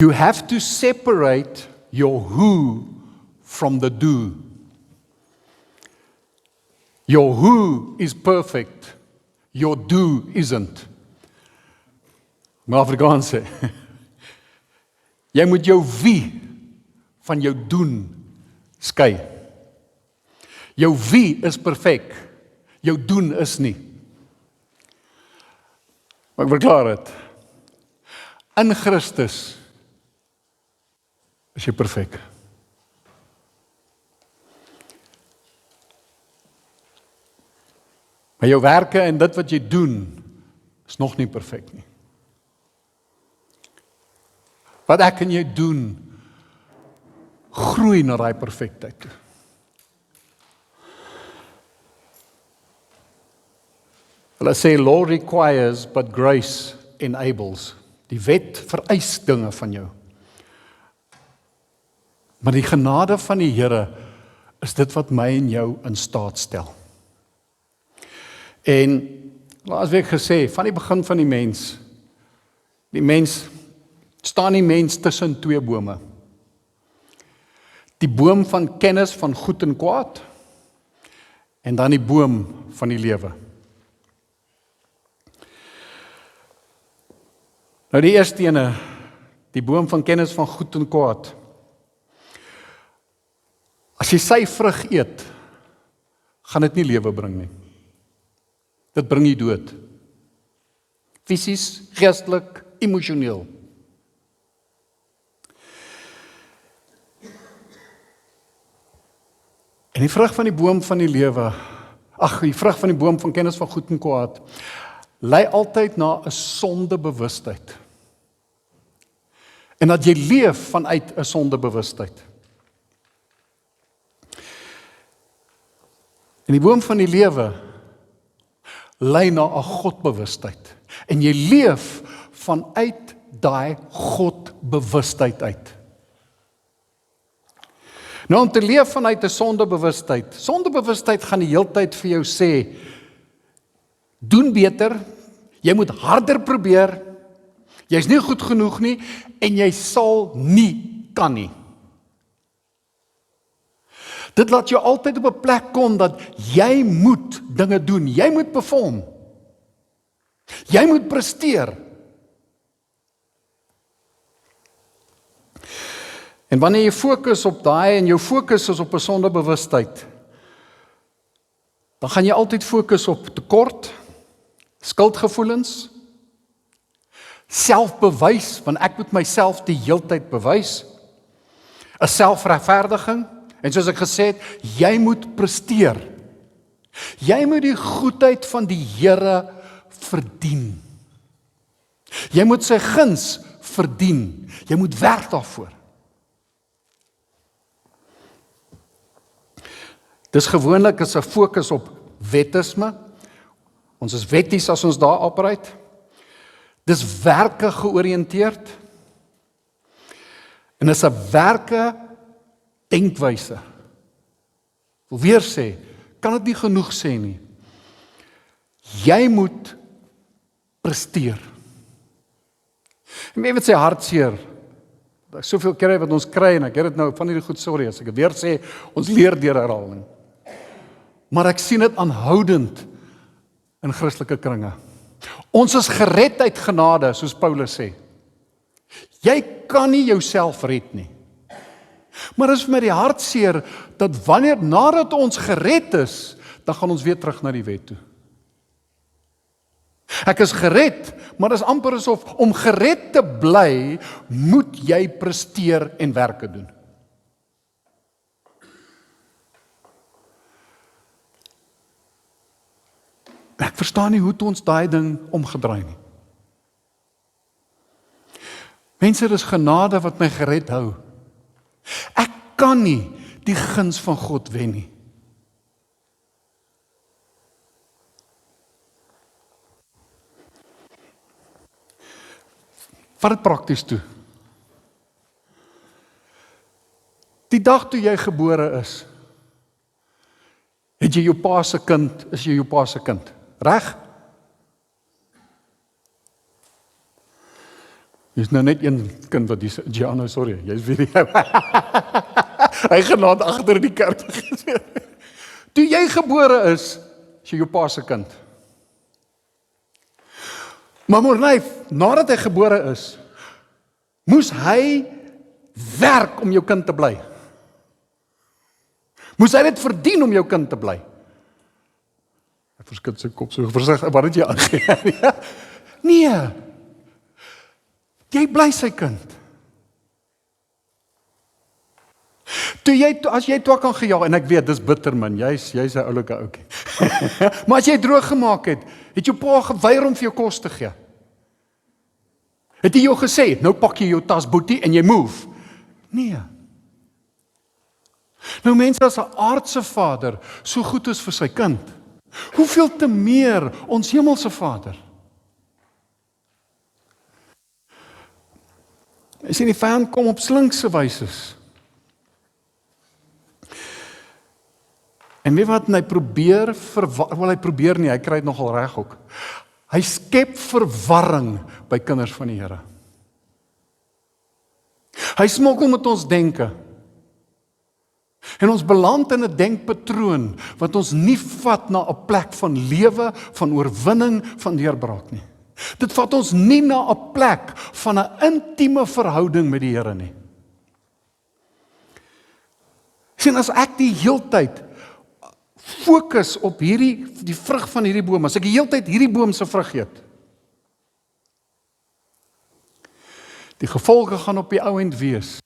You have to separate your who from the do. Your who is perfect, your do isn't. Maar Afrikaans sê, jy moet jou wie van jou doen skei. Jou wie is perfek, jou doen is nie. Maar ek verklaar het. In Christus is jy perfek. Maar jou werke en dit wat jy doen, is nog nie perfek nie. Wat ek en jy doen, groei na daai perfektheid toe. Hulle sê, law requires, but grace enables. Die wet vereis dinge van jou. Maar die genade van die Here is dit wat my en jou in staat stel. En laasweek gesê, van die begin van die mens staan die mens tussen twee bome. Die boom van kennis van goed en kwaad, en dan die boom van die lewe. Nou die eerste ene, die boom van kennis van goed en kwaad. As jy sy vrug eet, gaan dit nie lewe bring nie. Dit bring jy dood. Fisies, geestelik, emosioneel. En die vrug van die boom van die lewe, die vrug van die boom van kennis van goed en kwaad, lei altyd na 'n sondebewustheid. En dat jy leef vanuit 'n sondebewustheid. En die boom van die lewe lei na 'n Godbewustheid. En jy leef vanuit daai Godbewustheid uit. Nou om te leef vanuit 'n sondebewustheid gaan die heeltyd vir jou sê, doen beter, jy moet harder probeer, jy's nie goed genoeg nie, en jy sal nie kan nie. Dit laat jou altyd op 'n plek kom dat jy moet dinge doen, jy moet perform, jy moet presteer. En wanneer jy fokus op daai en jou fokus is op 'n sondebewustheid, dan gaan jy altyd fokus op tekort, skuldgevoelens, selfbewys, want ek moet myself die heeltyd bewys, 'n selfregverdiging, en soos ek gesê het, jy moet presteer. Jy moet die goedheid van die Here verdien. Jy moet sy guns verdien. Jy moet werk daarvoor. Dis gewoonlik is 'n fokus op wettisme. Ons is wetties as ons daar operate. Dis werke georiënteerd. En is 'n werke denkwyse. Ek wil weer sê, kan dit nie genoeg sê nie. Jy moet presteer. En jy weet sy hartseer. Daar is soveel kere wat ons kry, en ek het dit nou van hierdie goed, sorry as ek het weer sê, ons leer deur herhaling. Maar ek sien dit aanhoudend in Christelike kringe. Ons is gered uit genade, soos Paulus sê. Jy kan nie jouself red nie. Maar is vir my die hartseer, dat wanneer nadat ons gered is, dan gaan ons weer terug na die wet toe. Ek is gered, maar dit is amper asof om gered te bly, moet jy presteer en werke doen. Ek verstaan nie hoe het ons daai ding omgedraai nie. Mense, dis genade wat my gered hou. Ek kan nie die guns van God wen nie. Vat dit prakties toe. Die dag toe jy gebore is, het jy jou pa se kind, is jy jou pa se kind. Reg? Dis nou net een kind wat dis Giano, sorry, jy's weer die hy genaamd agter die kerk gesit. Toe jy gebore is jy jou pa se kind. Maar Morney, nadat hy gebore is, moes hy werk om jou kind te bly. Moes hy dit verdien om jou kind te bly? Hy verskit sy kop so versigtig, wat het jy aangee? Nee. Jy bly sy kind. As jy toe kan gejaag, en ek weet, dis bitter man, jy's 'n oulike ouetjie. Maar as jy droog gemaak het jou pa geweier om vir jou kos te gee. Het hy jou gesê, nou pak jy jou tas boetie en jy move? Nee. Nou mense, as 'n aardse vader so goed is vir sy kind, hoeveel te meer ons hemelse Vader? Jy sien, die vyand kom op slinkse wyse. En weet wat, hy probeer hy probeer nie, hy kry dit nogal reg ook. Hy skep verwarring by kinders van die Here. Hy smokkel met ons denke. En ons beland in 'n denkpatroon wat ons nie vat na 'n plek van lewe, van oorwinning, van deurbraak nie. Dit vat ons nie na 'n plek van 'n intieme verhouding met die Here nie. Sien, as ek die heeltyd fokus op die vrug van hierdie boom, as ek die heeltyd hierdie boom se vrug eet, die gevolge gaan op die ou end wees,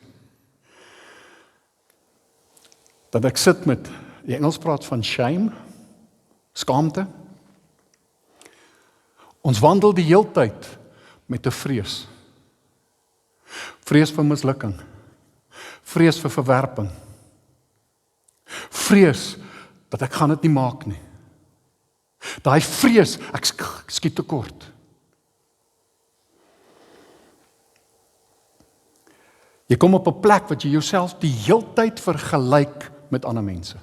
dat ek sit met, die Engels praat van shame, skaamte. Ons wandel die heeltyd met 'n vrees. Vrees vir mislukking. Vrees vir verwerping. Vrees dat ek gaan dit nie maak nie. Daai vrees, ek skiet tekort. Jy kom op 'n plek wat jy jouself die heeltyd vergelyk met ander mense.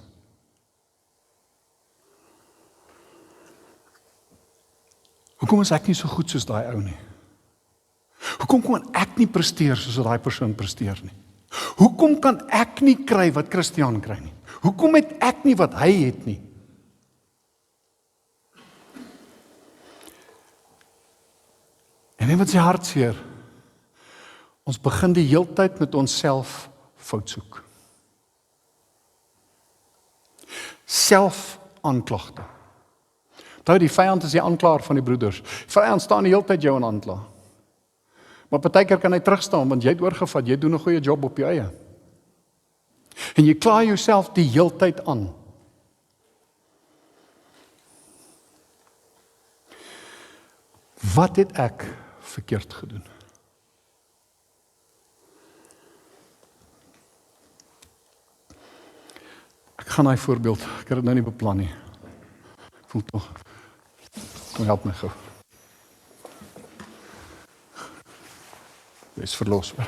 Hoekom is ek nie so goed soos daai ou nie? Hoekom kan ek nie presteer soos wat daai persoon presteer nie? Hoekom kan ek nie kry wat Christian kry nie? Hoekom het ek nie wat hy het nie? En net wat sy hartseer. Ons begin die heeltyd met onsself fout soek. Self-aanklagte. Die vyand is die aanklaer van die broeders. Die vyand staan die hele tyd jou in aankla. Maar partykeer kan hy terugstaan, want jy het oorgevat, jy doen 'n goeie job op jou eie. En jy kla jouself die hele tyd aan. Wat het ek verkeerd gedoen? Ek gaan daai voorbeeld, ek het dit nou nie beplan nie. Ek voel tog. Kom help my gou. Dis verlosbaar.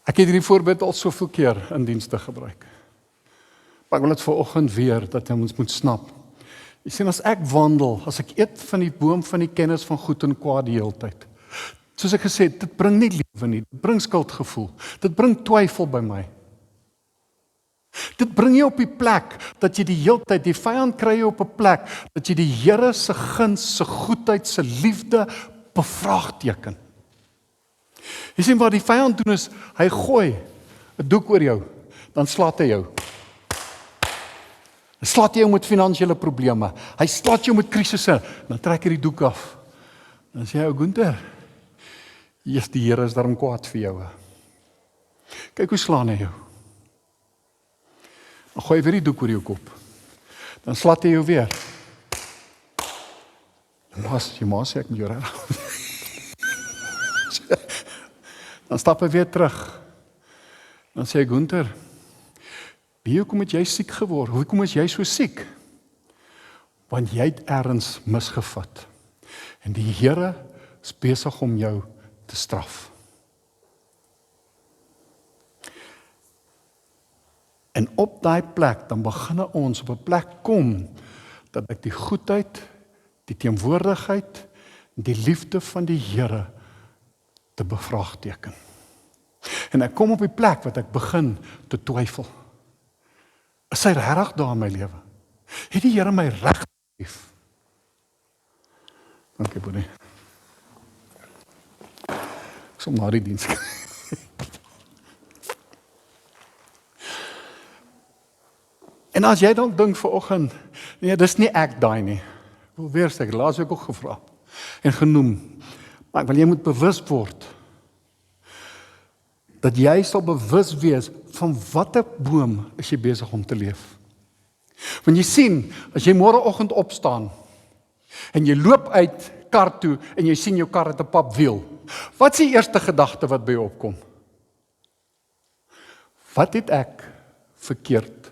Ek het hierdie voorbeeld al soveel keer in dienste gebruik. Maar ek wil dit vanoggend weer, dat ons moet snap. Jy sien, as ek wandel, as ek eet van die boom van die kennis van goed en kwaad die hele tyd, soos ek gesê het, dit bring nie lewe nie, dit bring skuldgevoel, dit bring twyfel by my. Dit bring jy op die plek, dat jy die heeltyd, die vyand kry jy op 'n plek, dat jy die Here se guns, se goedheid, se liefde bevraagteken. Jy sien wat die vyand doen is, hy gooi 'n doek oor jou, dan slaat hy jou. Hy slaat jou met finansiële probleme, hy slaat jou met krisisse, dan trek hy die doek af. Dan sê hy, ou Gunther, die Here is daarom kwaad vir jou. Kyk hoe slaan hy jou. Dan gooi hy weer die doek oor jou kop. Dan slaat hy jou weer. Jy maar sê ek met jou reg. Dan stap hy weer terug. Dan sê hy, Gunther, hoekom het jy siek geword? Hoekom is jy so siek? Want jy het ergens misgevat. En die Here is besig om jou te straf. En op daai plek, dan begin ons op 'n plek kom, dat ek die goedheid, die teenwoordigheid, die liefde van die Here te bevraagteken. En ek kom op die plek wat ek begin te twyfel. Is hy regtig daar in my lewe? Het die Here my reg lief? Dankie, Boelie. Ek sal na die diens kry. En as jy dan dink vanoggend, nee, dis nie ek daai nie. Ek wil weer sê, laas ek ook gevra en genoem, maar ek wil jy moet bewus word, dat jy sal bewus wees van watter boom is jy besig om te leef. Want jy sien, as jy môreoggend opstaan, en jy loop uit kar toe, en jy sien jou kar het 'n papwiel, wat is die eerste gedagte wat by jou opkom? Wat het ek verkeerd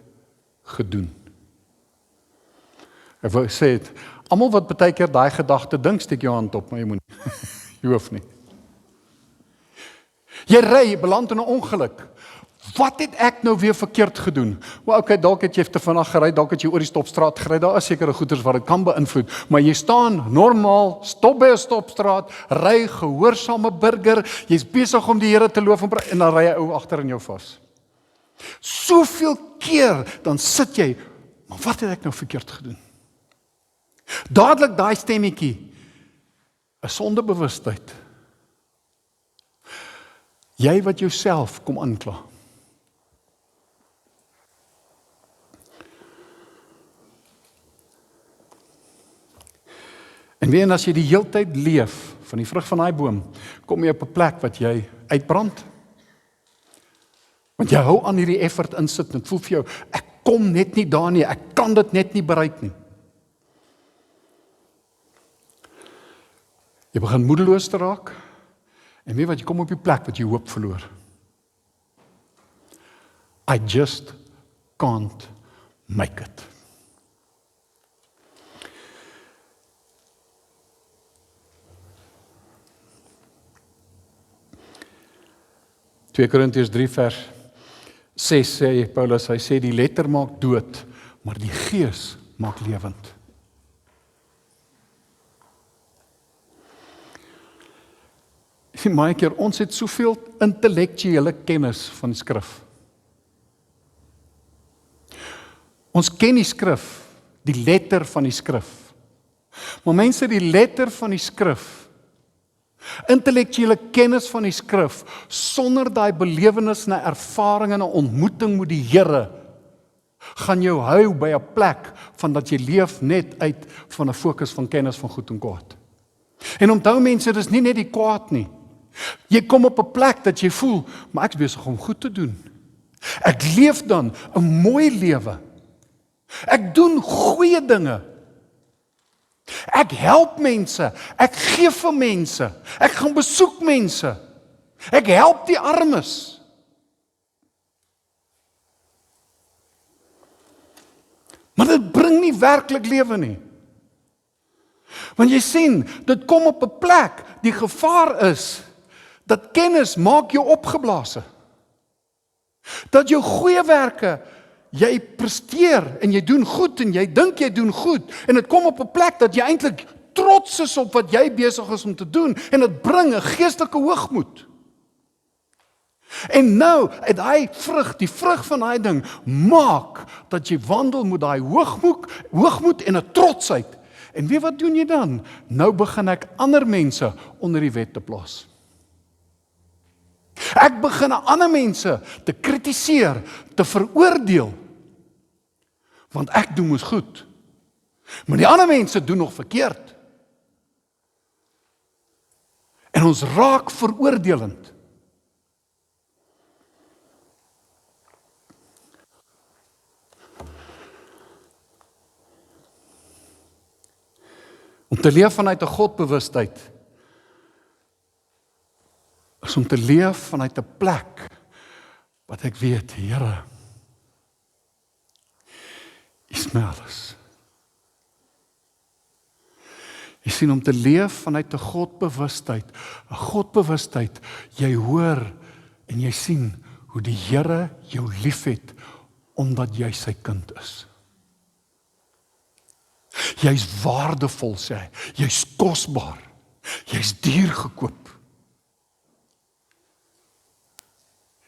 gedoen? Ek wou sê, almal wat baie keer daai gedagte dink, steek jou hand op, maar jy moet nie. Jy hoef nie. Jy ry, beland in 'n ongeluk. Wat het ek nou weer verkeerd gedoen? Wel, okay, dalk het jy te vinnig gery, dalk het jy oor die stopstraat gery, daar is sekere goeders wat dit kan beïnvloed, maar jy staan normaal, stop by 'n stopstraat, ry gehoorsame burger, jy's besig om die Here te loof en dan ry 'n ou agter in jou vas. Soveel keer dan sit jy, maar wat het ek nou verkeerd gedoen? Dadelik daai stemmetjie, 'n sondebewustheid. Jy wat jouself kom aankla. En weer as jy die heeltyd leef van die vrug van daai boom, kom jy op 'n plek wat jy uitbrand. Want jy hou aan hierdie effort insit en dit voel vir jou, ek kom net nie daar nie, ek kan dit net nie bereik nie. Jy begin moedeloos te raak, en weet wat, jy kom op die plek wat jy hoop verloor. I just can't make it. Twee Korintiërs 3 vers 6 sê Paulus, hy sê die letter maak dood, maar die gees maak lewend. Baie keer, ons het soveel intellektuele kennis van die skrif. Ons ken die skrif, die letter van die skrif. Maar mense, die letter van die skrif, intellektuele kennis van die skrif, sonder daai belewenis en ervaring en 'n ontmoeting met die Here, gaan jou hou by 'n plek van dat jy leef net uit van 'n fokus van kennis van goed en kwaad. En onthou mense, dis nie net die kwaad nie. Jy kom op 'n plek dat jy voel, maar ek is besig om goed te doen. Ek leef dan 'n mooi lewe. Ek doen goeie dinge. Ek help mense, ek gee vir mense, ek gaan besoek mense, ek help die armes. Maar dit bring nie werklik lewe nie. Want jy sien, dit kom op 'n plek, die gevaar is, dat kennis maak jou opgeblaase. Dat jou goeie werke, jy presteer en jy doen goed en jy dink jy doen goed en dit kom op 'n plek dat jy eintlik trots is op wat jy besig is om te doen en dit bring 'n geestelike hoogmoed. En nou, daai vrug, die vrug van daai ding maak dat jy wandel met daai hoogmoed en 'n trotsheid. En weet wat doen jy dan? Nou begin ek ander mense onder die wet te plaas. Ek begin ander mense te kritiseer, te veroordeel. Want ek doen mos goed. Maar die ander mense doen nog verkeerd. En ons raak veroordelend. Om te leef vanuit 'n Godbewustheid is om te leef vanuit 'n plek wat ek weet, Here, U smel alles. Jy sien, om te leef vanuit 'n Godbewustheid, jy hoor en jy sien hoe die Here jou liefhet omdat jy sy kind is. Jy's waardevol, sê hy. Jy's kosbaar. Jy's duur gekoop.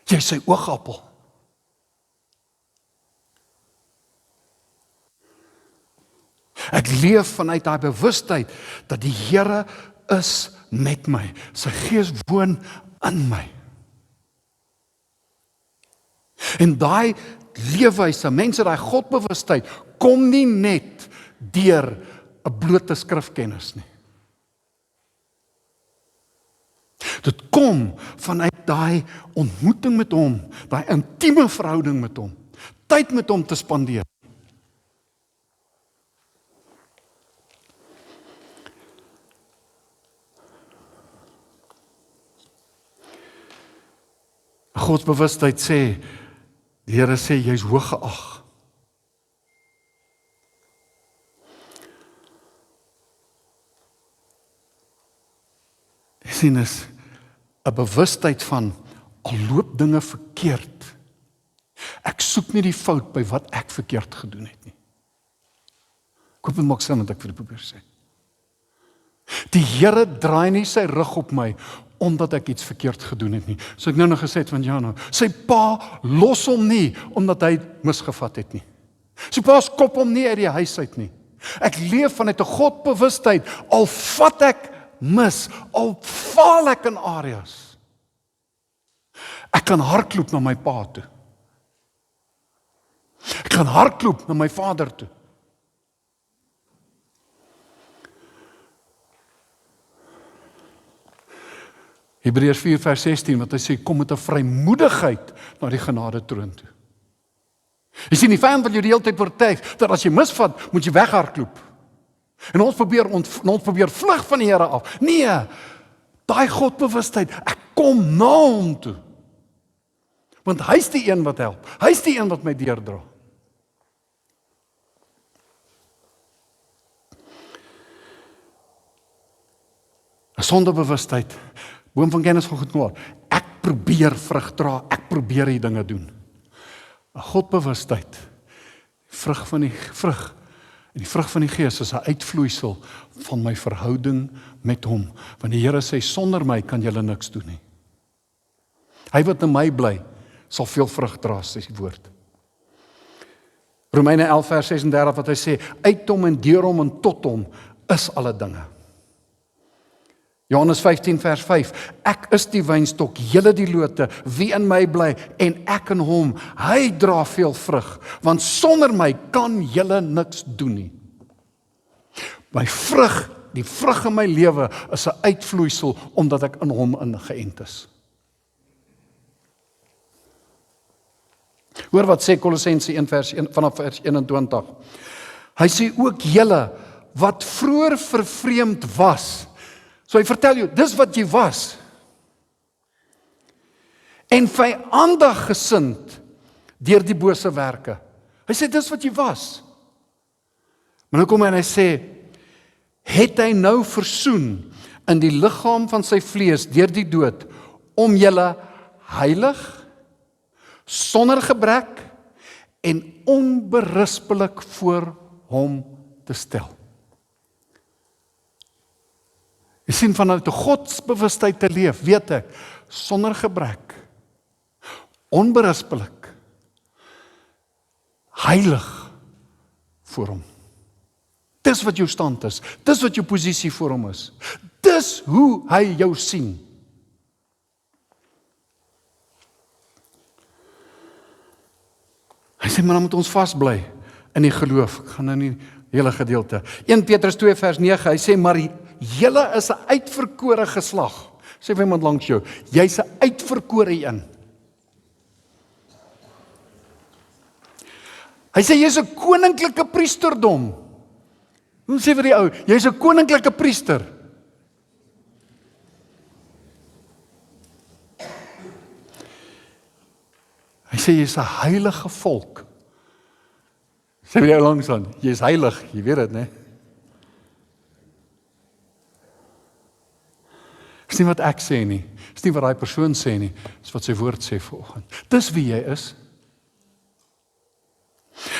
Jy's sy oogappel. Ek leef vanuit daai bewustheid dat die Here is met my. Sy Gees woon in my. En daai leefwyse, mense, daai Godbewustheid kom nie net deur 'n blote skrifkennis nie. Dit kom vanuit daai ontmoeting met hom, daai intieme verhouding met hom, tyd met hom te spandeer. Godsbewustheid sê, die Here sê, jy's hoog geag. Jy sien, is 'n bewustheid van, al loop dinge verkeerd. Ek soek nie die fout by wat ek verkeerd gedoen het nie. Ek hoop dit maak sin wat ek vir die probeer sê. Die Here draai nie sy rug op my, omdat ek iets verkeerd gedoen het nie. So ek nou nog gesê het van Jano, sy pa los hom nie, omdat hy misgevat het nie. Sy pa skop hom nie uit die huis uit nie. Ek leef vanuit 'n Godbewustheid, al vat ek mis, al faal ek in areas. Ek kan hardloop na my pa toe. Ek kan hardloop na my vader toe. Hebreërs 4 vers 16, wat hy sê, kom met 'n vrymoedigheid na die genade troon toe. Jy sien, die vyand wil jou die hele tyd oortuig, dat as jy misvat, moet jy weghardloop. En ons probeer vlug van die Here af. Nee, daai Godbewustheid, ek kom na hom toe. Want hy's die een wat help. Hy's die een wat my deurdra. Een sondebewustheid, boom van kennis van goed en kwaad. Ek probeer vrug dra, ek probeer die dinge doen. 'n Godbewustheid, vrug en die vrug van die Gees is 'n uitvloeisel van my verhouding met hom. Want die Here sê, sonder my kan julle niks doen nie. Hy wat in my bly, sal veel vrug dra, sê die woord. Romeine 11 vers 36 wat hy sê, uit hom en deur hom en tot hom is alle dinge. Johannes 15 vers 5, ek is die wynstok, julle die lote, wie in my bly en ek in hom, hy dra veel vrug, want sonder my kan julle niks doen nie. My vrug, die vrug in my lewe is 'n uitvloeisel omdat ek in hom ingeënt is. Hoor wat sê Kolossense 1 vers 1 vanaf vers 21. Hy sê ook julle wat vroeër vervreemd was. So hy vertel jou, dis wat jy was. En vyandig gesind deur die bose werke. Hy sê dis wat jy was. Maar nou kom hy en hy sê, het hy nou versoen in die liggaam van sy vlees deur die dood om julle heilig, sonder gebrek en onberispelik voor hom te stel. Jy sien, vanuit 'n godsbewustheid te leef, weet ek, sonder gebrek, onberispelik, heilig voor hom. Dis wat jou stand is, dis wat jou posisie voor hom is. Dis hoe hy jou sien. Hy sê, maar dan moet ons vasbly in die geloof. Ek gaan nou nie hele gedeelte. 1 Petrus 2 vers 9, hy sê, maar julle is 'n uitverkore geslag. Sê vir iemand langs jou, jy's 'n uitverkore een. Hy sê, jy's 'n koninklike priesterdom. Hoe sê vir die ou, jy's 'n koninklike priester. Hy sê, jy's 'n heilige volk. Sê vir jou langs aan, jy's heilig, jy weet dit, né? Dis nie wat ek sê nie, dis nie wat daai persoon sê nie, dis wat sy woord sê vanoggend. Dis wie jy is.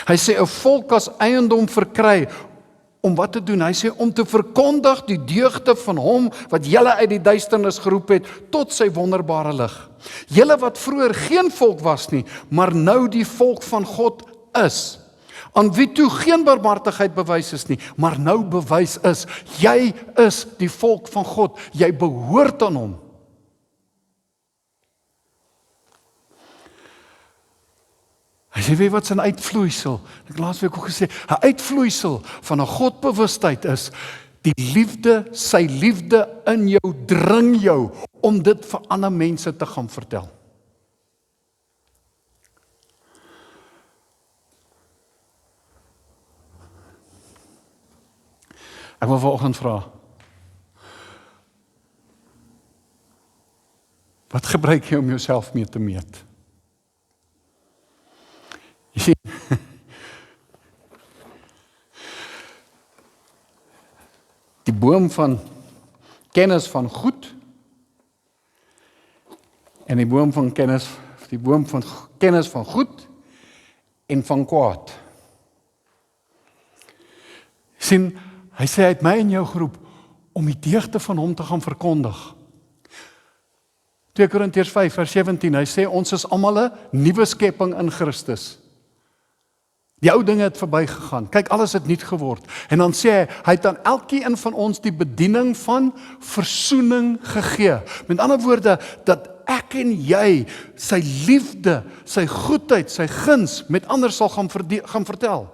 Hy sê, 'n volk as eiendom verkry, om wat te doen? Hy sê om te verkondig die deugde van hom wat julle uit die duisternis geroep het tot sy wonderbare lig. Julle wat vroeër geen volk was nie, maar nou die volk van God is. Aan wie toe geen barmhartigheid bewys is nie, maar nou bewys is. Jy is die volk van God. Jy behoort aan hom. Hy sê, weet wat sy uitvloeisel, ek laasweek ook gesê, 'n uitvloeisel van 'n Godbewustheid is, die liefde, sy liefde in jou dring jou, om dit vir ander mense te gaan vertel. Ek wil vanoggend vra, wat gebruik jy om jouself mee te meet? Jy sien, die boom van kennis van goed en die boom van kennis van goed en van kwaad. Sien, hy sê, hy het my en jou geroep om die deugde van hom te gaan verkondig. 2 Korintiërs 5 vers 17, hy sê, ons is almal 'n nuwe skepping in Christus. Die ou dinge het verbygegaan. Kyk, alles het nuut geword. En dan sê hy het aan elkeen van ons die bediening van versoening gegee. Met ander woorde, dat ek en jy sy liefde, sy goedheid, sy guns met ander sal gaan vertel.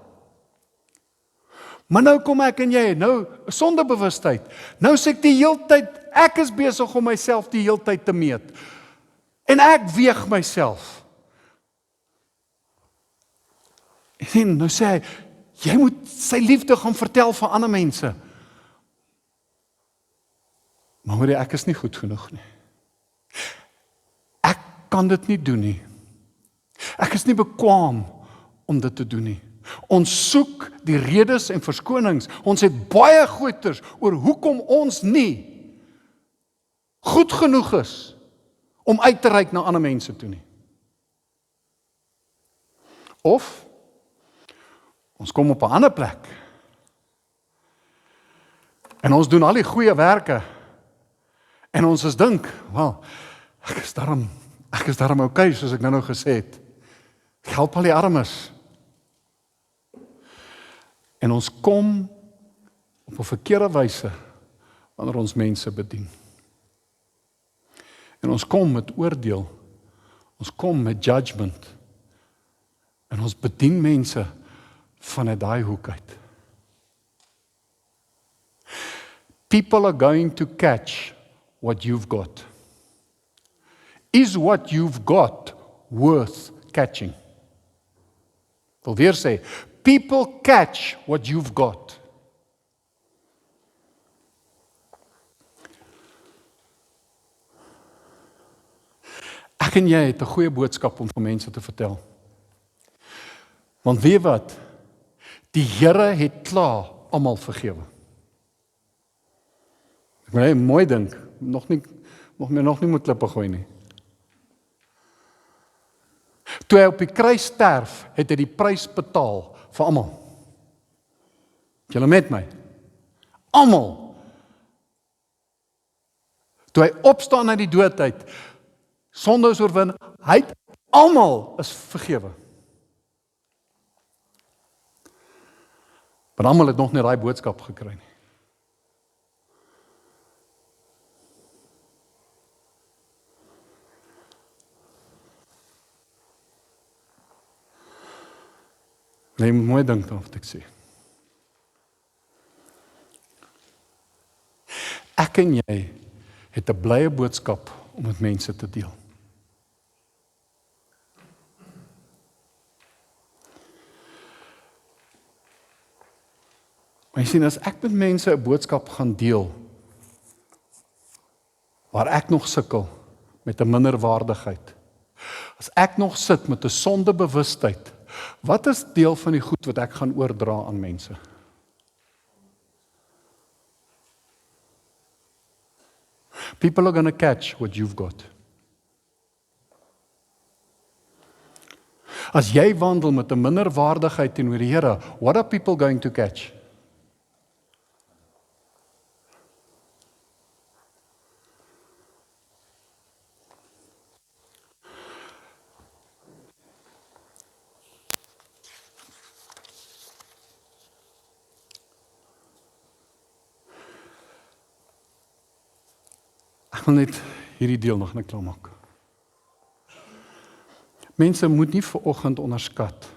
Maar nou kom ek en jy, nou sondebewustheid. Nou sê ek die heeltyd, ek is besig om myself die heeltyd te meet. En ek weeg myself. En nou sê hy, jy moet sy liefde gaan vertel vir ander mense. Maar hoor jy, ek is nie goed genoeg nie. Ek kan dit nie doen nie. Ek is nie bekwaam om dit te doen nie. Ons soek die redes en verskonings. Ons het baie goeters oor hoekom ons nie goed genoeg is om uit te reik na ander mense toe nie. Of ons kom op 'n ander plek en ons doen al die goeie werke en ons is dink, wel, ek is daarom okay, soos ek nou gesê het. Ek help al die armes. En ons kom op 'n verkeerde wyse wanneer ons mense bedien. En ons kom met oordeel. Ons kom met judgment. En ons bedien mense vanuit daai hoek uit. People are going to catch what you've got. Is what you've got worth catching? Ek wil weer sê, people catch what you've got. Ek en jy het 'n goeie boodskap om vir mense te vertel. Want weet wat? Die Here het klaar almal vergewe. Ek moet net mooi dink, nog nie moet klippe gooi nie. Toe hy op die kruis sterf, het hy die prys betaal vir almal. Julle met my? Almal. Toe hy opstaan uit die dood uit, sonde is oorwin, hy het almal is vergewe. Maar almal het nog nie daai boodskap gekry nie. Nee, mooi dink dan wat ek sê. Ek en jy het 'n blye boodskap om met mense te deel. Maar jy sien, as ek met mense 'n boodskap gaan deel, waar ek nog sukkel met 'n minderwaardigheid, as ek nog sit met 'n sondebewustheid, wat is deel van die goed wat ek gaan oordra aan mense? People are going to catch what you've got. As jy wandel met 'n minderwaardigheid teenoor die Here, what are people going to catch? Ek wil net hierdie deel nog net klaarmaak. Mense moet nie vanoggend onderskat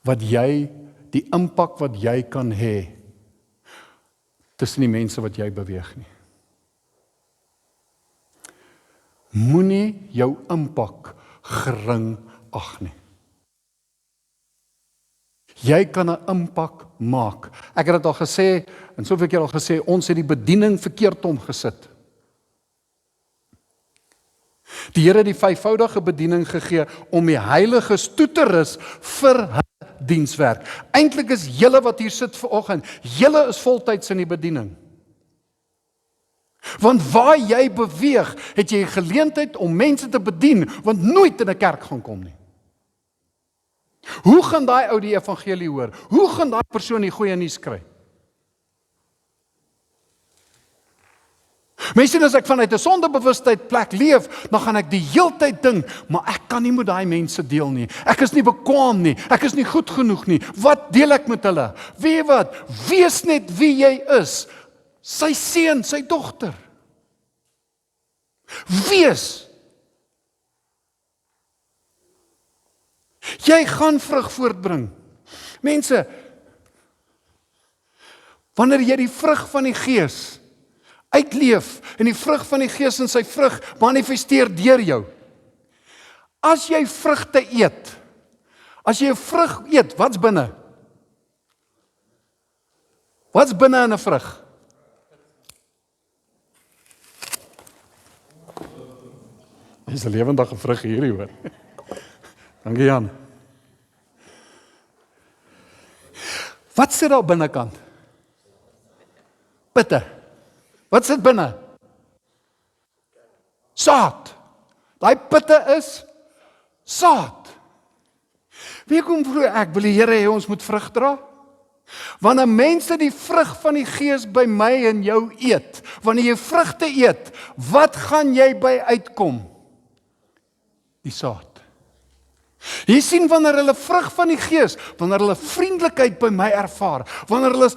wat jy, die impak wat jy kan hê tussen die mense wat jy beweeg nie. Moenie jou impak gering ag nie. Jy kan 'n impak maak. Ek het dit al gesê, en soveel keer al gesê, ons het die bediening verkeerd omgesit. Die Here het die vyfvoudige bediening gegee om die heiliges toe te rus vir hulle dienswerk. Eintlik is julle wat hier sit vanoggend, julle is voltyds in die bediening. Want waar jy beweeg, het jy 'n geleentheid om mense te bedien, want nooit in 'n kerk gaan kom nie. Hoe gaan daai ou die evangelie hoor? Hoe gaan daai persoon die goeie nuus kry? Mense, as ek vanuit 'n sondebewustheid plek leef, dan gaan ek die heeltyd dink, maar ek kan nie met daai mense deel nie. Ek is nie bekwaam nie. Ek is nie goed genoeg nie. Wat deel ek met hulle? Weet jy wat? Wees net wie jy is. Sy seun, sy dogter. Wees. Jy gaan vrug voortbring. Mense, wanneer jy die vrug van die Gees uitleef en die vrug van die Gees in sy vrug manifesteer deur jou. As jy vrugte eet, as jy 'n vrug eet, wat's binne? Wat's binne in 'n vrug? Dis 'n lewendige vrug hierdie hoor. Dankie Jan. Wat sit daar binnekant? Pitte. Wat sit binne? Saad. Daai pitte is saad. Wie kom vroeg ek wil die Here hê ons moet vrug dra? Wanneer mense die vrug van die Gees by my en jou eet, wanneer jy vrugte eet, wat gaan jy by uitkom? Die saad. Jy sien wanneer hulle vrug van die Gees, wanneer hulle vriendelikheid by my ervaar, wanneer hulle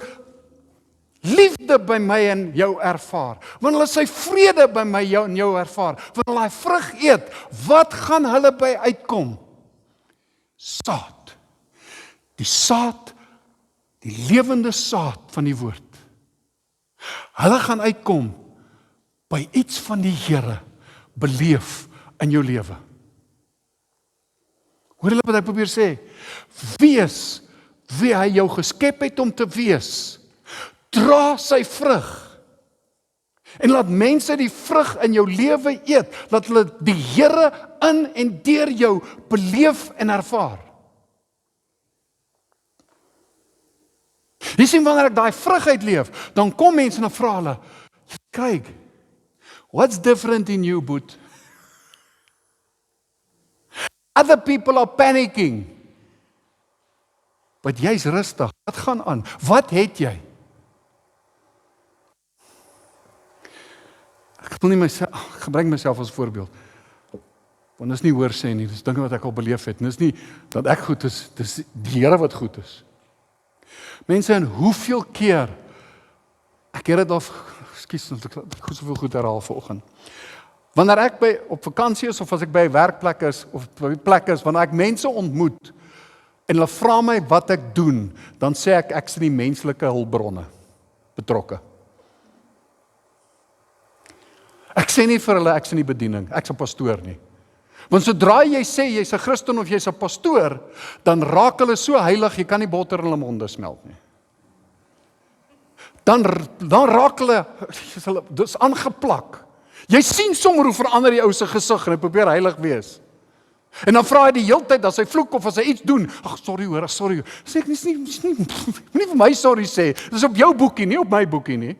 liefde by my en jou ervaar, wanneer hulle sy vrede by my en jou ervaar, wanneer hulle daai vrug eet, wat gaan hulle by uitkom? Saad. Die saad, die lewende saad van die woord. Hulle gaan uitkom by iets van die Here beleef in jou lewe. Hoor julle wat ek probeer sê? Wees wie hy jou geskep het om te wees. Dra sy vrug. En laat mense die vrug in jou lewe eet. Laat hulle die Here in en deur jou beleef en ervaar. Jy sien wanneer ek daai vrug uitleef, dan kom mense en dan vra hulle, kyk, what's different in you, Boet? Other people are panicking. But jy's rustig. Wat gaan aan? Wat het jy? Ek wil nie myself, gebruik myself as voorbeeld. Want dis nie hoor sê nie, dis dinge wat ek al beleef het. Dis nie dat ek goed is, dis die Here wat goed is. Mense, en hoeveel keer, ek het dit al, ekskuus, ek het soveel goed herhaal vanoggend. Wanneer ek op vakansie is, of as ek by 'n werkplek is, of by 'n plek is, wanneer ek mense ontmoet, en hulle vra my wat ek doen, dan sê ek is in die menslike hulpbronne betrokke. Ek sê nie vir hulle, ek is in die bediening, ek is 'n pastoor nie. Want sodra jy sê, jy's 'n Christen of jy's 'n pastoor, dan raak hulle so heilig, jy kan nie botter in hulle monde smelt nie. Dan raak hulle, dis aangeplak. Jy sien sommer hoe verander die ou se gesig en hy probeer heilig wees. En dan vra hy die heeltyd as hy vloek of as hy iets doen, ag sorry hoor, sorry. Sê ek nie vir my sorry sê. Dis op jou boekie, nie op my boekie nie.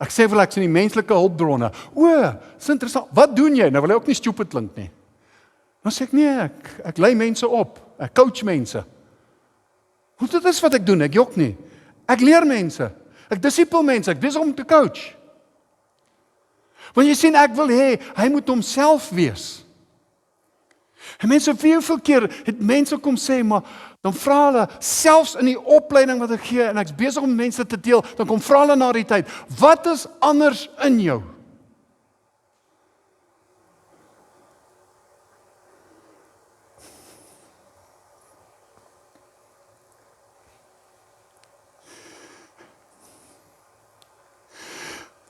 Ek sê vir ek sien die menslike hulpbronne. O, dis interessant. Wat doen jy? Nou wil hy ook nie stupid klink nie. Dan sê ek nee, ek lei mense op. Ek coach mense. Hoe dit is wat ek doen, ek jok nie. Ek leer mense. Ek disipel mense, ek besig om te coach. Want jy sien, ek wil hê, hy moet homself wees. En mense, hoeveel keer het mense kom sê, maar dan vra hulle, selfs in die opleiding wat ek gee, en ek's besig om mense te deel, dan kom vra hulle na die tyd, wat is anders in jou?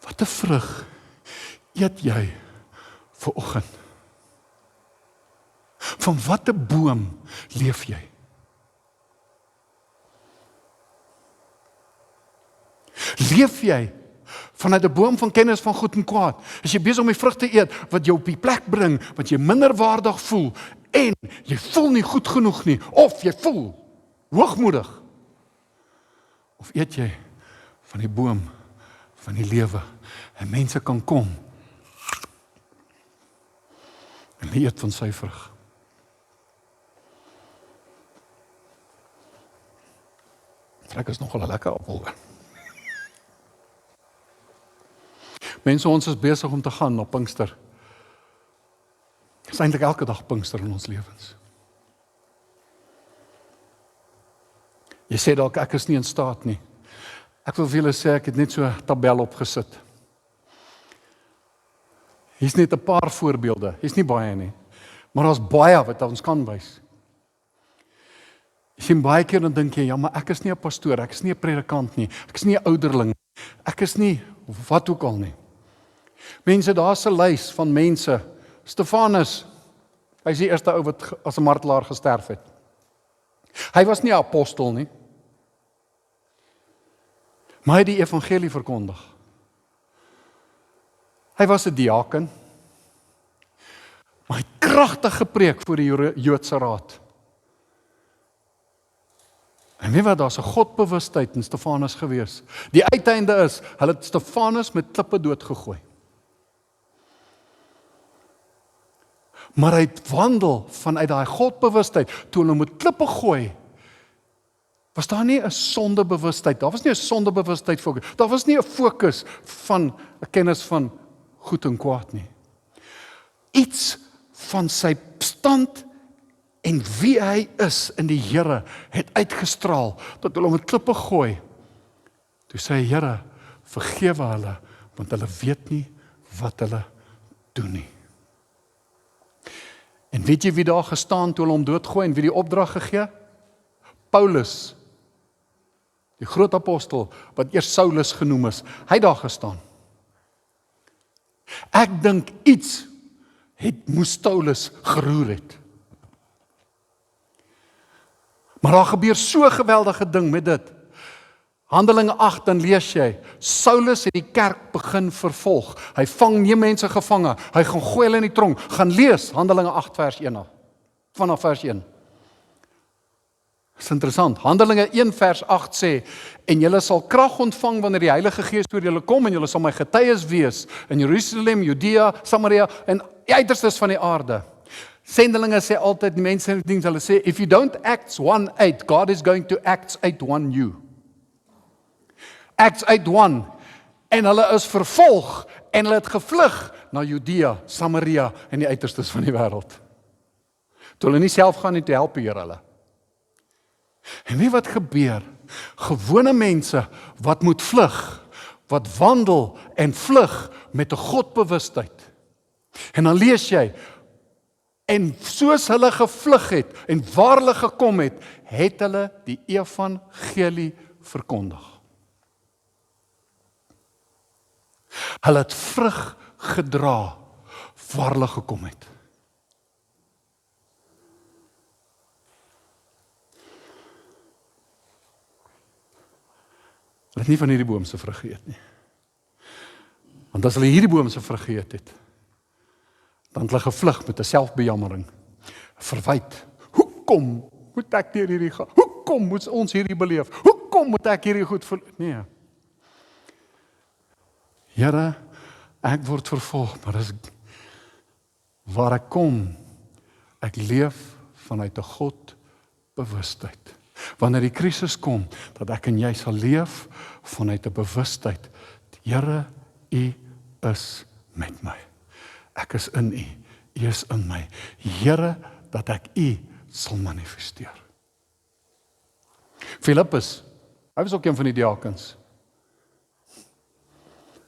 Wat 'n vrug eet jy vanoggend? Van watter boom leef jy? Leef jy vanuit 'n boom van kennis van goed en kwaad? Is jy besig om die vrug te eet wat jou op die plek bring, wat jy minderwaardig voel, en jy voel nie goed genoeg nie, of jy voel hoogmoedig? Of eet jy van die boom van die lewe, en mense kan kom en eet van sy vrug? Ek is nogal 'n lekker appel. Mense, ons is besig om te gaan op Pinkster. Dit is eintlik elke dag Pinkster in ons lewens. Jy sê dalk ek is nie in staat nie. Ek wil vir julle sê ek het net so 'n tabel opgesit. Hier's net 'n paar voorbeelde. Hier's nie baie nie. Maar daar's baie wat ons kan wys. Jy sien baie keer dan dink jy, ja, maar ek is nie 'n pastoor, ek is nie 'n predikant nie, ek is nie 'n ouderling, ek is nie wat ook al nie. Mense, daar's 'n lys van mense. Stefanus, hy is die eerste ou wat as 'n martelaar gesterf het. Hy was nie 'n apostel nie, maar hy het die evangelie verkondig. Hy was 'n diaken, maar hy het kragtig gepreek voor die Joodse raad. En weet wat, daar's 'n godbewustheid in Stefanus gewees. Die uiteinde is, hulle het Stefanus met klippe doodgegooi. Maar hy het wandel vanuit daai godbewustheid, toe hulle met klippe gooi, was daar nie 'n sondebewustheid, daar was nie 'n sondebewustheid fokus, daar was nie 'n fokus van 'n kennis van goed en kwaad nie. Iets van sy stand en wie hy is in die Here het uitgestraal, dat hulle met klippe gooi. Toe sê hy, Here, vergewe hulle, want hulle weet nie wat hulle doen nie. En weet jy wie daar gestaan toe hulle hom doodgooi en wie die opdrag gegee? Paulus, die groot apostel, wat eers Saulus genoem is, hy het daar gestaan. Ek dink iets moes Paulus geroer het. Maar daar gebeur so 'n geweldige ding met dit. Handelinge 8, dan lees jy, Saulus het die kerk begin vervolg. Hy vang nie mense gevange, hy gaan gooi hulle in die tronk. Gaan lees Handelinge 8 vers 1 af, vanaf vers 1. Dis interessant. Handelinge 1 vers 8 sê, en julle sal krag ontvang wanneer die Heilige Gees oor julle kom, en julle sal my getuies wees in Jerusalem, Judea, Samaria en die uiterstes van die aarde. Sendelinge sê altyd, die mense in die diens, hulle sê, if you don't Acts 1:8, God is going to Acts 8:1 you. Acts 8:1, en hulle is vervolg, en hulle het gevlug na Judea, Samaria en die uiterstes van die wêreld. Toe hulle nie self gaan nie, toe help die Here hulle. En weet wat gebeur? Gewone mense wat moet vlug, wat wandel en vlug met 'n godbewustheid. En dan lees jy, en soos hulle gevlug het en waar hulle gekom het, het hulle die evangelie verkondig. Hulle het vrug gedra waar hulle gekom het. Hulle het nie van hierdie boom se vrug geëet nie. Want as hulle hierdie boom se vrug geëet het, dan het hulle gevlug met 'n selfbejammering, verwyd. Hoekom moet ek deur hierdie gaan? Hoekom moet ons hierdie beleef? Hoekom moet ek hierdie goed nee. Here, ek word vervolg, maar dis waar ek kom. Ek leef vanuit 'n godbewustheid. Wanneer die krisis kom, dat ek en jy sal leef vanuit 'n bewustheid. Here, U is met my. Ek is in U. U is in my. Here, dat ek u sal manifesteer. Filippus, hy was ook een van die diakens.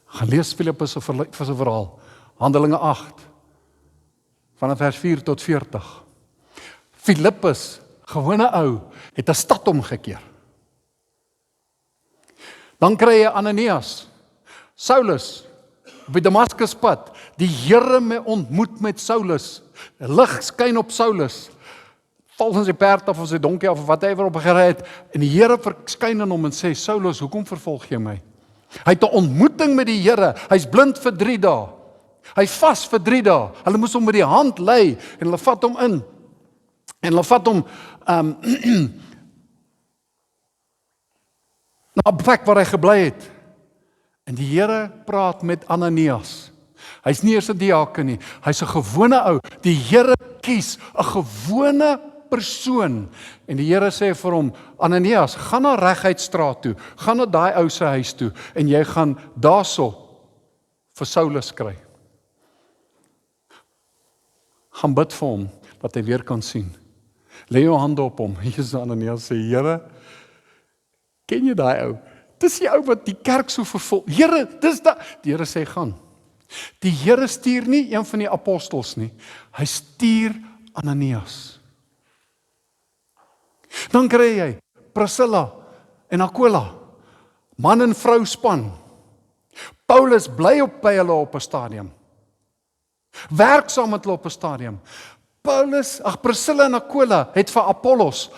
Gaan lees Filippus se verhaal, Handelinge 8, vanaf vers 4 tot 40. Filippus, gewone ou, het 'n stad omgekeer. Dan kry jy Ananias, Saulus, op die Damaskuspad, die Here ontmoet met Saulus, lig skyn op Saulus, val van sy perd af of sy donkie af of whatever op gery het, en die Here verskyn aan hom en sê, Saulus, hoekom vervolg jy my? Hy het 'n ontmoeting met die Here, hy's blind vir 3 dae, hy vas vir 3 dae, hulle moes hom met die hand lei, en hulle vat hom in, en hulle vat hom, na 'n plek waar hy gebly het, en die Here praat met Ananias, hy's nie eers 'n diaken nie, hy's 'n gewone ou, die Here kies 'n gewone persoon, en die Here sê vir hom, Ananias, gaan na Reguitstraat toe, gaan na daai ou se huis toe, en jy gaan daarso vir Saulus kry. Gaan bid vir hom, dat hy weer kan sien. Lê jou hande op hom. Jesus Ananias sê, Here, ken jy daai ou? Dis die ou wat die kerk so vervolg. Here, dis da. Die Here sê, gaan. Die Here stuur nie een van die apostels nie. Hy stuur Ananias. Dan kry jy Priscilla en Aquila, man en vrou span. Paulus bly by hulle op 'n stadium. Werk saam met hulle op 'n stadium. Priscilla en Aquila het vir Apollos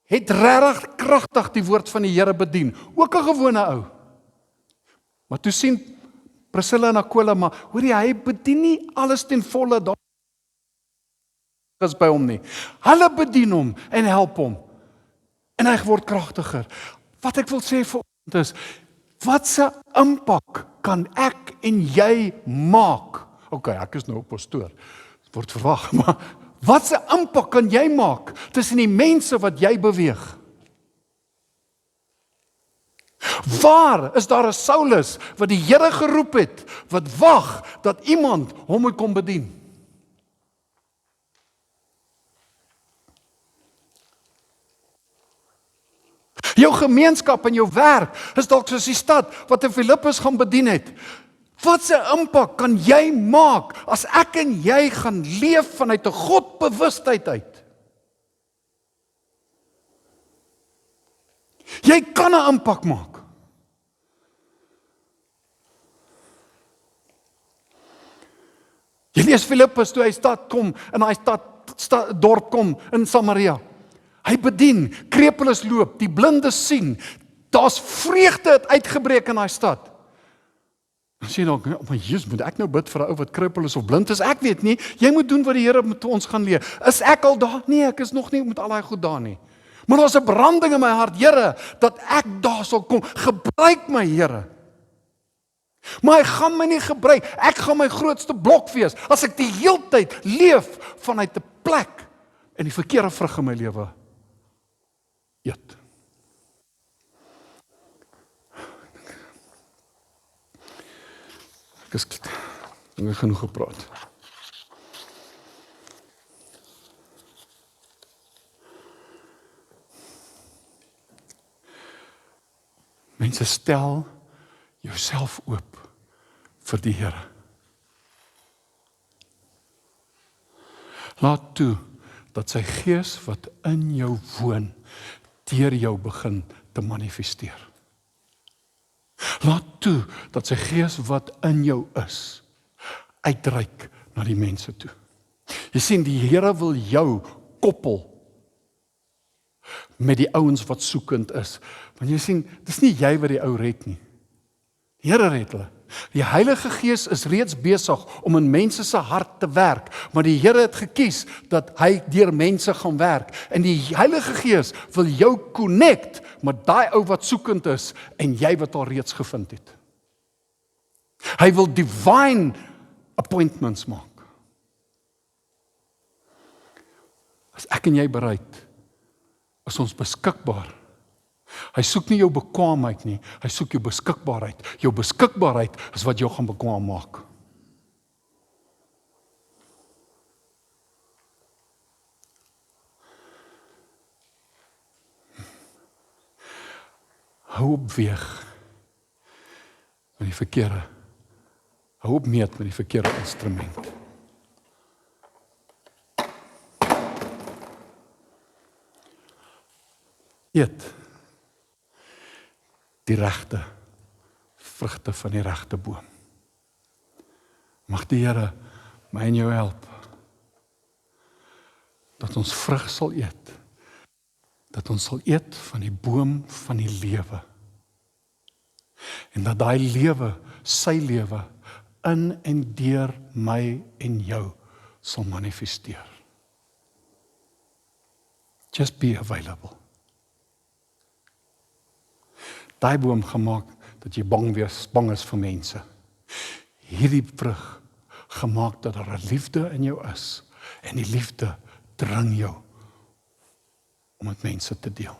het regtig kragtig die woord van die Here bedien, ook 'n gewone ou. Maar toe sien Priscilla en Aquila, maar hoor jy, hy bedien nie alles ten volle daar is by hom nie. Hulle bedien hom en help hom. En hy word kragtiger. Wat ek wil sê vir ons is, wat se impak kan ek en jy maak? OK, ek is nou 'n pastoor. Dit word verwag, maar wat se impak kan jy maak tussen die mense wat jy beweeg? Waar is daar 'n Saulus wat die Here geroep het, wat wag dat iemand hom moet kom bedien? Jou gemeenskap en jou werk is dalk soos die stad wat in Filippus gaan bedien het. Wat se impak kan jy maak as ek en jy gaan leef vanuit 'n Godbewustheid uit? Jy kan 'n impak maak. Jy lees Filippus toe hy stad kom, in hy dorp kom in Samaria. Hy bedien, krepeles loop, die blindes sien, daar's vreugde het uitgebreek in daai stad. Dan sê jy dalk, maar Jesus, moet ek nou bid vir 'n ou wat kripel is of blind is? Ek weet nie, jy moet doen wat die Here met ons gaan leer. Is ek al daar? Nee, ek is nog nie met al daai goed daar nie. Maar daar's 'n branding in my hart, Here, dat ek daar sal kom. Gebruik my, Here. Maar hy gaan my nie gebruik. Ek gaan my grootste blok wees as ek die heeltyd leef vanuit 'n plek en die verkeerde vrug in my lewe eet. Ek het genoeg gepraat. Mense, stel jouself oop vir die Here. Laat toe dat sy Gees wat in jou woon, deur jou begin te manifesteer. Laat toe dat sy Gees wat in jou is, uitreik na die mense toe. Jy sien, die Here wil jou koppel met die ouens wat soekend is. Want jy sien, dis nie jy wat die ou red nie. Die Here red hulle. Die Heilige Gees is reeds besig om in mense se hart te werk, maar die Here het gekies dat hy deur mense gaan werk. En die Heilige Gees wil jou connect met daai ou wat soekend is en jy wat al reeds gevind het. Hy wil divine appointments maak. As ek en jy bereid, is ons beskikbaar. Hy soek nie jou bekwaamheid nie, hy soek jou beskikbaarheid. Jou beskikbaarheid is wat jou gaan bekwaam maak. hou op weeg met die verkeerde, hou op meet met die verkeerde instrument. Eet die regte vrugte van die regte boom. Mag die Here my en jou help, dat ons vrug sal eet, dat ons sal eet van die boom van die lewe, en dat daai lewe, sy lewe, in en deur my en jou sal manifesteer. Just be available. Daai boom gemaak dat jy bang is vir mense. Hierdie vrug gemaak dat daar 'n liefde in jou is, en die liefde dring jou om met mense te deel.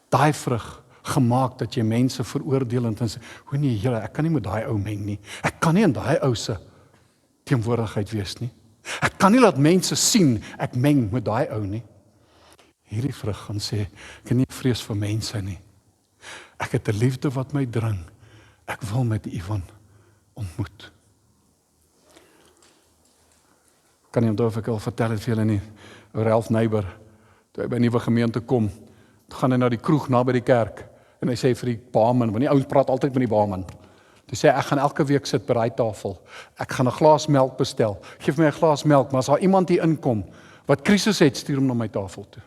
Daai vrug gemaak dat jy mense veroordeel en sê, o nee, Here, ek kan nie met daai ou meng nie. Ek kan nie in daai ou se teenwoordigheid wees nie. Ek kan nie laat mense sien ek meng met daai ou nie. Hierdie vrug gaan sê, ek het nie vrees vir mense nie. Ek het 'n liefde wat my dring. Ek wil met Ivan ontmoet. Kan nie onthou of ek al vertel het vir julle nie, oor Ralph Neighbor, toe hy by 'n nuwe gemeente kom, toe gaan hy na die kroeg naby die kerk, en hy sê vir die barman, want die ouens praat altyd met die barman, toe sê ek gaan elke week sit by daai tafel, ek gaan 'n glas melk bestel, geef my 'n glas melk, maar as daar iemand hier inkom, wat krisis het, stuur hom na my tafel toe.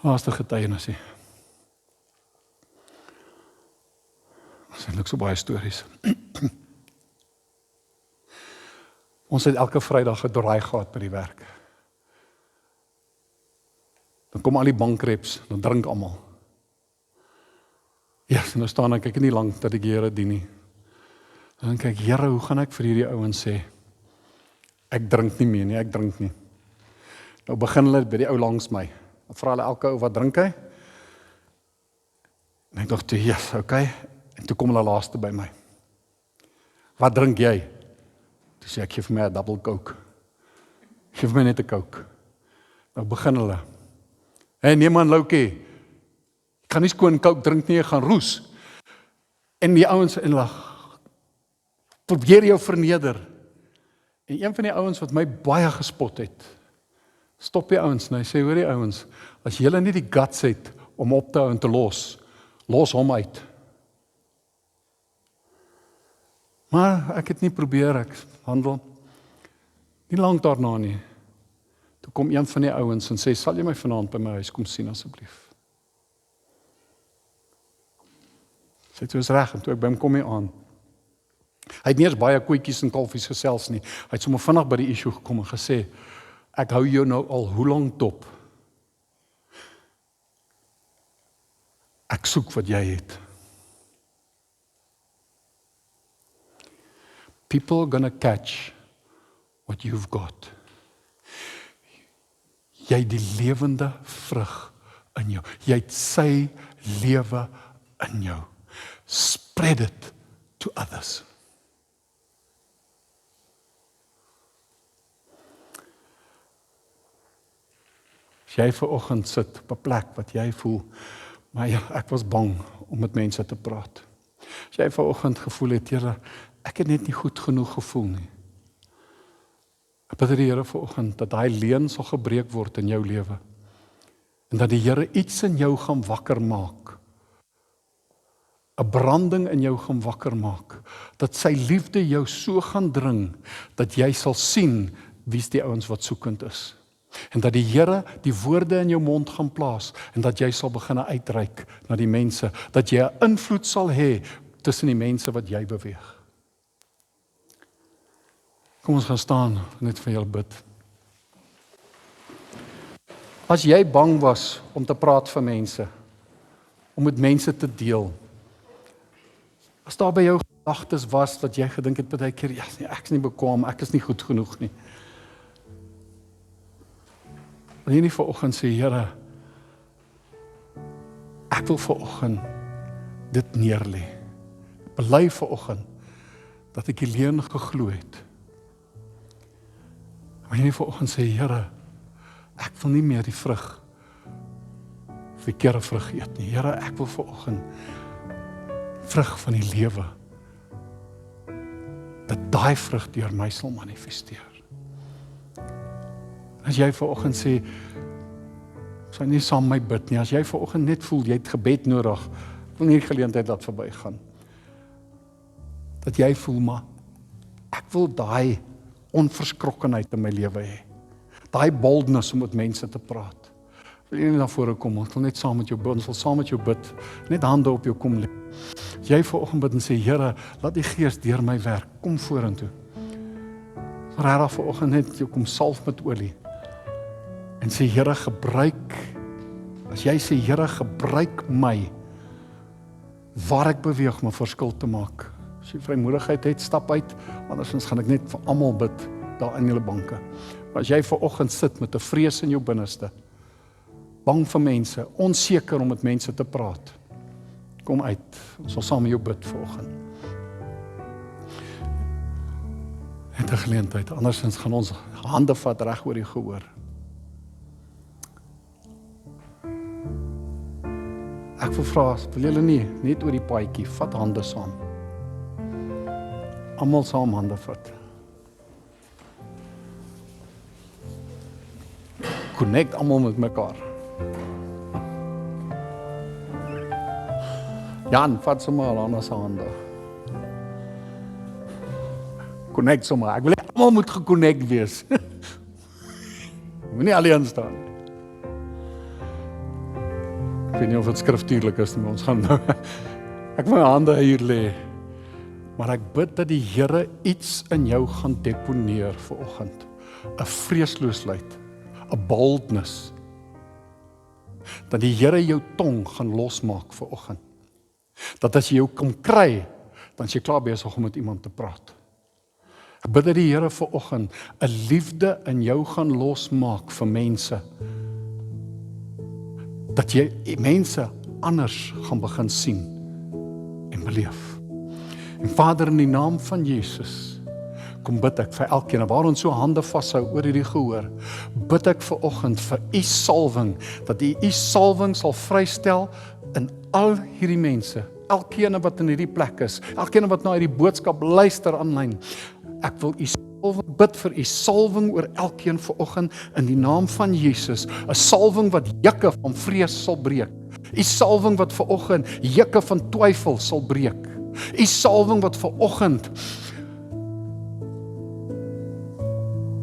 Laaste getuienisie. Ons het so baie stories. Ons het elke Vrydag 'n draai gehad by die werk. Dan kom al die bankreps, dan drink almal. Ja, en nou staan ek nie lank dat ek die Here dien nie. En dan kyk, Here, hoe gaan ek vir hierdie ouens sê? Ek drink nie meer nie, ek drink nie. Nou begin hulle by die ou langs my. Dan vra hulle elke ou, wat drink hy? En ek dink toe, yes, okay. En toe kom hulle laaste by my. Wat drink jy? Toe sê ek, geef my 'n double coke. Geef my net 'n coke. Nou begin hulle. Hey, nee man, Loukie, ek kan nie skoon coke drink nie, ek gaan roes. En die ouens en hulle probeer jou verneder. En een van die ouens wat my baie gespot het, stop die ouens, en hy sê, hoor die ouens, as julle nie die guts het om op te hou en te los hom uit. Maar ek het nie probeer, ek handel nie lank daarna nie. Toe kom een van die ouens en sê, sal jy my vanaand by my huis kom sien asseblief? Sê, toe is reg, en toe ek by hom kom hier aan. Hy het nie eens baie koetjies en kalfies gesels nie. Hy het sommer vinnig by die issue gekom en gesê, ek hou jou nou al hoe lank dop. Ek soek wat jy het. People are gonna catch what you've got. Jy het die lewende vrug in jou. Jy het sy lewe in jou. Spread it to others. As jy vanoggend sit op 'n plek wat jy voel, maar ja, ek was bang om met mense te praat. As jy vanoggend gevoel het, Here, ek het net nie goed genoeg gevoel nie. Ek bid die Here vanoggend dat daai leuen sal gebreek word in jou lewe. En dat die Here iets in jou gaan wakker maak. 'n branding in jou gaan wakker maak. Dat sy liefde jou so gaan dring, dat jy sal sien wie's die ouens wat soekend is. En dat die Here die woorde in jou mond gaan plaas, en dat jy sal begin uitreik na die mense, dat jy 'n invloed sal hê tussen die mense wat jy beweeg. Kom ons gaan staan, net vir julle bid. As jy bang was om te praat vir mense, om met mense te deel, as daar by jou gedagtes was, dat jy gedink het baie keer, ja, nee, ek is nie bekwam, ek is nie goed genoeg nie. Wil jy nie vanoggend sê, Here, ek wil vanoggend dit neerlê. Bely vanoggend dat ek die leuen geglo het. Maar jy nie vanoggend sê, Here, ek wil nie meer die vrug, verkeerde vrug eet nie. Here, ek wil vanoggend vrug van die lewe, dat daai vrug deur my sal manifesteer. As jy vanoggend sê, sal nie saam my bid nie, as jy vanoggend net voel, jy het gebed nodig, wil nie die geleentheid laat verbygaan, dat jy voel, maar ek wil daai onverskrokkenheid in my lewe hê, daai boldness om met mense te praat. Wil jy nie na vore kom, ons wil net saam met jou bid, ons wil saam met jou bid, net hande op jou kom lê. As jy vanoggend bid en sê, Here, laat die Gees deur my werk, kom vorentoe. Regtig vanoggend net jou kom salf met olie. En sê, Here, gebruik, as jy sê, Here, gebruik my, waar ek beweeg om 'n verskil te maak. As jy vrymoedigheid het, stap uit, andersins gaan ek net vir almal bid, daar in julle banke. Maar as jy vanoggend sit met 'n vrees in jou binneste, bang vir mense, onseker om met mense te praat, kom uit, ons sal saam met jou bid vanoggend. Het 'n geleentheid, andersins gaan ons hande vat reg oor die gehoor. Ek wil vra, wil julle nie, net oor die paadjie, vat hande saam. Almal saam hande vat. Connect almal met mekaar. Jan, vat sommer al aan se hande. Connect sommer. Ek wil hê almal moet geconnect wees. Moenie alleen staan. Ek weet nie of dit skriftuurlik is nie, maar ons gaan nou. Ek wil my hande hier lê. Maar ek bid dat die Here iets in jou gaan deponeer vanoggend. 'n vreesloosheid, 'n boldness. Dat die Here jou tong gaan losmaak vanoggend. Dat as jy jou kom kry, dan is jy klaar besig om met iemand te praat. Ek bid dat die Here vanoggend 'n liefde in jou gaan losmaak vir mense. Dat jy mense anders gaan begin sien en beleef. En Vader, in die naam van Jesus, kom bid ek vir elkeen, waar ons so hande vashou oor hierdie gehoor, bid ek vanoggend vir u salwing, dat u salwing sal vrystel in al hierdie mense, elkeen wat in hierdie plek is, elkeen wat na hierdie boodskap luister aanlyn. Ek wil u salwing bid vir u salwing oor elkeen vanoggend in die naam van Jesus, 'n salwing wat jukke van vrees sal breek. U salwing wat vanoggend jukke van twyfel sal breek. U salwing wat vanoggend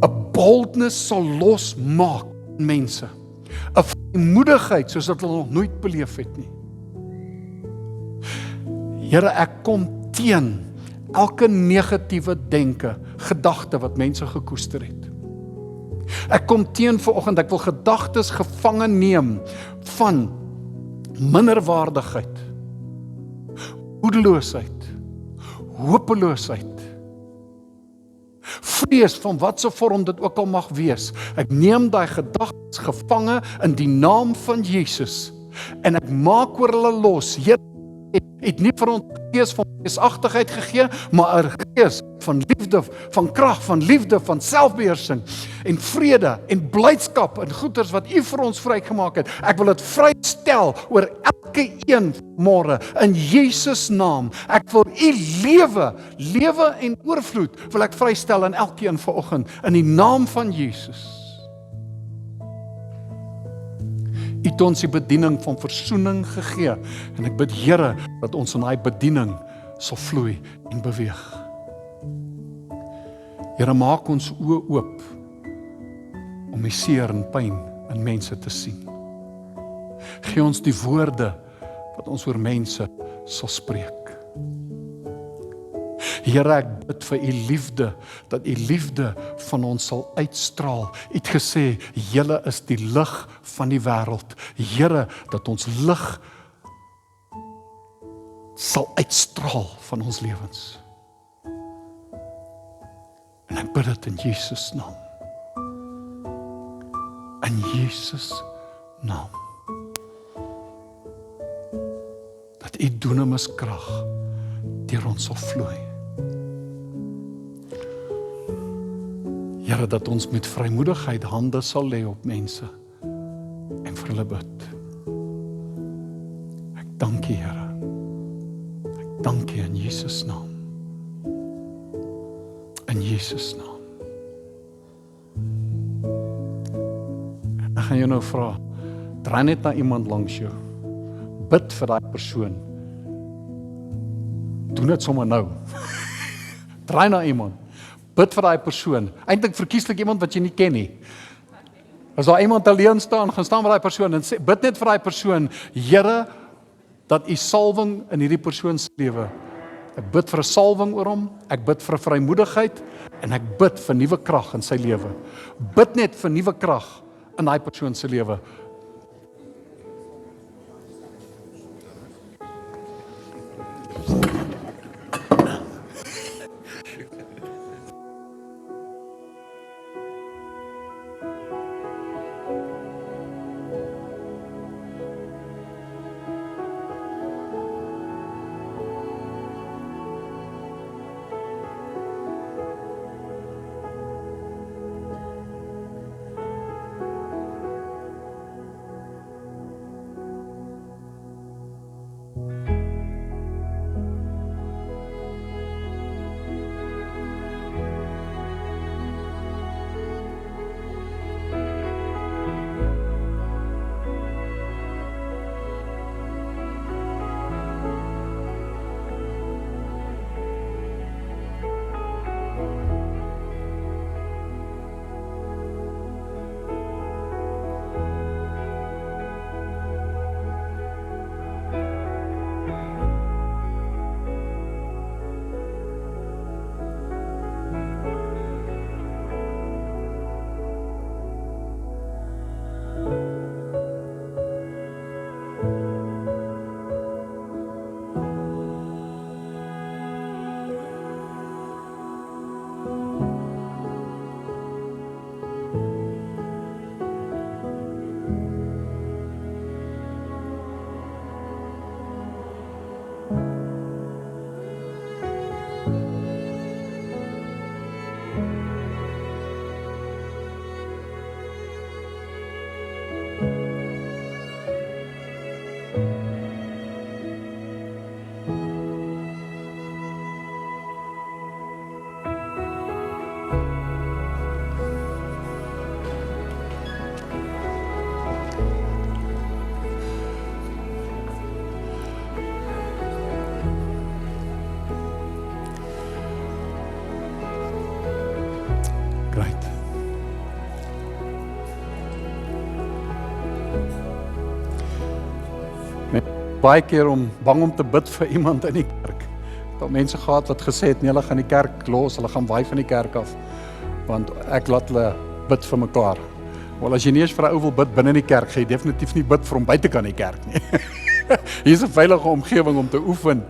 'n boldness sal losmaak in mense. 'n vrymoedigheid soos wat hulle nog nooit beleef het nie. Here, ek kom teen elke negatiewe denke, gedagte wat mense gekoester het. Ek kom teen vanoggend, ek wil gedagtes gevange neem van minderwaardigheid, moedeloosheid, hopeloosheid, vrees van watse vorm dit ook al mag wees. Ek neem daai gedagtes gevange in die naam van Jesus en ek maak oor hulle los. Here, het nie vir ons 'n gees van vreesagtigheid gegee, maar 'n gees van liefde, van krag, van liefde, van selfbeheersing en vrede en blydskap en goeders wat u vir ons vrygemaak het. Ek wil dit vrystel oor elke een môre in Jesus naam. Ek wil u lewe en oorvloed wil ek vrystel in elkeen vanoggend in die naam van Jesus. U het ons die bediening van versoening gegee en ek bid Here dat ons in daai bediening sal vloei en beweeg. Here, maak ons oë oop om die seer en pyn in mense te sien. Gee ons die woorde wat ons oor mense sal spreek. Here, ek bid vir u liefde, dat u liefde van ons sal uitstraal. U het gesê, julle is die lig van die wêreld. Here, dat ons lig sal uitstraal van ons lewens. En ek bid dit in Jesus naam. In Jesus naam. Dat u dunamis krag deur ons sal vloei. Here, dat ons met vrymoedigheid hande sal lê op mense en vir hulle bid. Ek dank U, Here. Ek dank U in Jesus naam. In Jesus naam. Ek gaan jou nou vra, draai net na iemand langs jou. Bid vir daai persoon. Doen dit sommer nou. Draai na iemand. Bid vir daai persoon. Eintlik verkieslik iemand wat jy nie ken nie. As daar iemand alleen staan, gaan staan by daai persoon en sê, bid net vir daai persoon, Here, dat U salwing in hierdie persoon se lewe. Ek bid vir 'n salwing oor hom, ek bid vir 'n vrymoedigheid en ek bid vir nuwe krag in sy lewe. Bid net vir nuwe krag in daai persoon se lewe. Baie keer bang om te bid vir iemand in die kerk. Daar mense gehad wat gesê het, nee, hulle gaan die kerk los, hulle gaan waai van die kerk af, want ek laat hulle bid vir mekaar. Wel, as jy nie eens vir 'n ou wil bid binne in die kerk, gaan jy definitief nie bid vir hom buitekant die kerk nie. Hier is 'n veilige omgewing om te oefen.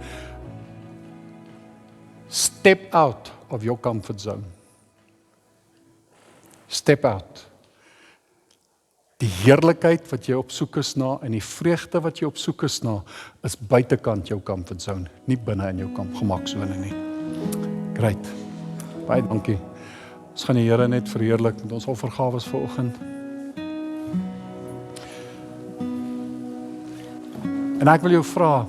Step out of your comfort zone. Step out. Die heerlikheid wat jy op soek is na en die vreugde wat jy op soek is na, is buitekant jou comfort zone, nie binne in jou gemaksone nie. Great. Baie dankie. Ons gaan die Here net verheerlik met ons offergawes vanoggend. En ek wil jou vra,